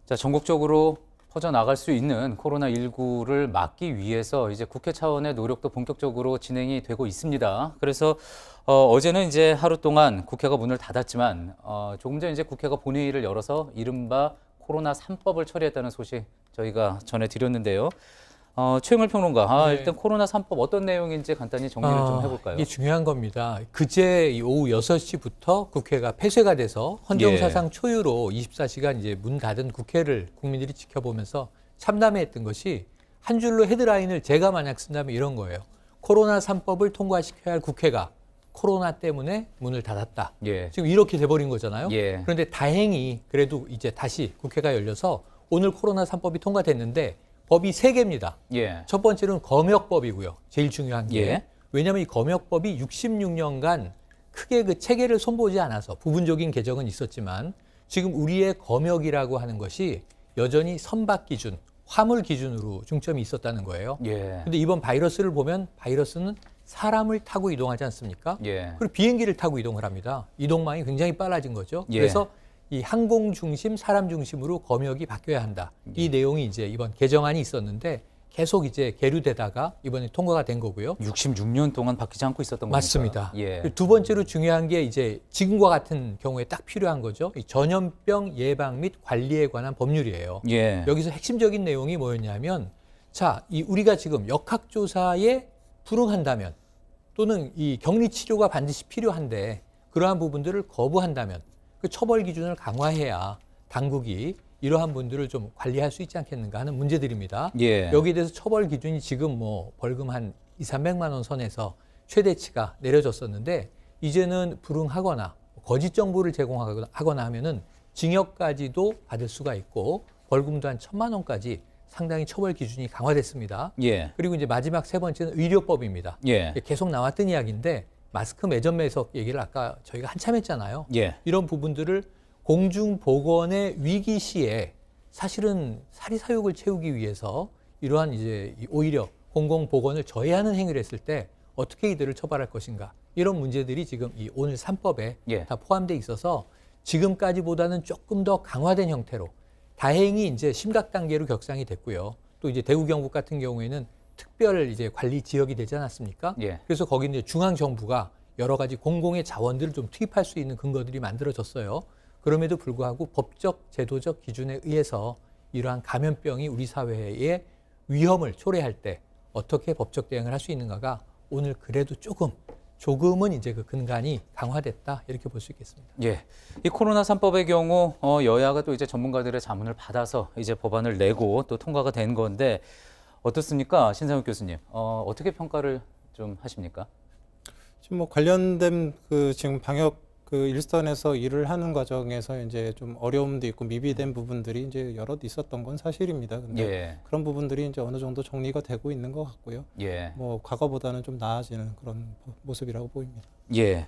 자, 전국적으로 퍼져나갈 수 있는 코로나19를 막기 위해서 이제 국회 차원의 노력도 본격적으로 진행이 되고 있습니다. 그래서 어제는 이제 하루 동안 국회가 문을 닫았지만 조금 전 이제 국회가 본회의를 열어서 이른바 코로나 3법을 처리했다는 소식 저희가 전해드렸는데요. 최영일 평론가, 네. 일단 코로나 3법 어떤 내용인지 간단히 정리를 좀 해볼까요? 이게 중요한 겁니다. 그제 오후 6시부터 국회가 폐쇄가 돼서 헌정사상 초유로 24시간 이제 문 닫은 국회를 국민들이 지켜보면서 참담해했던 것이 한 줄로 헤드라인을 제가 만약 쓴다면 이런 거예요. 코로나 3법을 통과시켜야 할 국회가 코로나 때문에 문을 닫았다. 예. 지금 이렇게 돼버린 거잖아요. 예. 그런데 다행히 그래도 이제 다시 국회가 열려서 오늘 코로나 3법이 통과됐는데 법이 3개입니다. 예. 첫 번째는 검역법이고요. 제일 중요한 게. 예. 왜냐하면 이 검역법이 66년간 크게 그 체계를 손보지 않아서 부분적인 개정은 있었지만 지금 우리의 검역이라고 하는 것이 여전히 선박 기준, 화물 기준으로 중점이 있었다는 거예요. 예. 근데 이번 바이러스를 보면 바이러스는 사람을 타고 이동하지 않습니까? 예. 그리고 비행기를 타고 이동을 합니다. 이동망이 굉장히 빨라진 거죠. 예. 그래서 이 항공 중심, 사람 중심으로 검역이 바뀌어야 한다. 이 내용이 이제 이번 개정안이 있었는데 계속 이제 계류되다가 이번에 통과가 된 거고요. 66년 동안 바뀌지 않고 있었던 맞습니다. 겁니까? 예. 그리고 두 번째로 중요한 게 이제 지금과 같은 경우에 딱 필요한 거죠. 이 전염병 예방 및 관리에 관한 법률이에요. 예. 여기서 핵심적인 내용이 뭐였냐면, 자, 이 우리가 지금 역학조사에 불응한다면 또는 이 격리 치료가 반드시 필요한데 그러한 부분들을 거부한다면 그 처벌 기준을 강화해야 당국이 이러한 분들을 좀 관리할 수 있지 않겠는가 하는 문제들입니다. 예. 여기에 대해서 처벌 기준이 지금 뭐 벌금 한 2, 300만 원 선에서 최대치가 내려졌었는데 이제는 불응하거나 거짓 정보를 제공하거나 하면은 징역까지도 받을 수가 있고 벌금도 한 1,000만 원까지 상당히 처벌 기준이 강화됐습니다. 예. 그리고 이제 마지막 세 번째는 의료법입니다. 예. 계속 나왔던 이야기인데 마스크 매점 매석 얘기를 아까 저희가 한참 했잖아요. 예. 이런 부분들을 공중보건의 위기 시에 사실은 사리사욕을 채우기 위해서 이러한 이제 오히려 공공보건을 저해하는 행위를 했을 때 어떻게 이들을 처벌할 것인가 이런 문제들이 지금 이 오늘 3법에 예. 다 포함되어 있어서 지금까지보다는 조금 더 강화된 형태로 다행히 이제 심각 단계로 격상이 됐고요. 또 이제 대구 경북 같은 경우에는 특별 이제 관리 지역이 되지 않았습니까? 예. 그래서 거기 이제 중앙 정부가 여러 가지 공공의 자원들을 좀 투입할 수 있는 근거들이 만들어졌어요. 그럼에도 불구하고 법적, 제도적 기준에 의해서 이러한 감염병이 우리 사회의 위험을 초래할 때 어떻게 법적 대응을 할 수 있는가가 오늘 그래도 조금은 이제 그 근간이 강화됐다 이렇게 볼 수 있겠습니다. 예. 이 코로나 3법의 경우 여야가 또 이제 전문가들의 자문을 받아서 이제 법안을 내고 또 통과가 된 건데 어떻습니까? 신상욱 교수님. 어떻게 평가를 좀 하십니까? 지금 뭐 관련된 그 지금 방역 그 일선에서 일을 하는 과정에서 이제 좀 어려움도 있고 미비된 부분들이 이제 여럿 있었던 건 사실입니다. 근데 예. 그런 부분들이 이제 어느 정도 정리가 되고 있는 것 같고요. 예. 뭐 과거보다는 좀 나아지는 그런 모습이라고 보입니다. 예.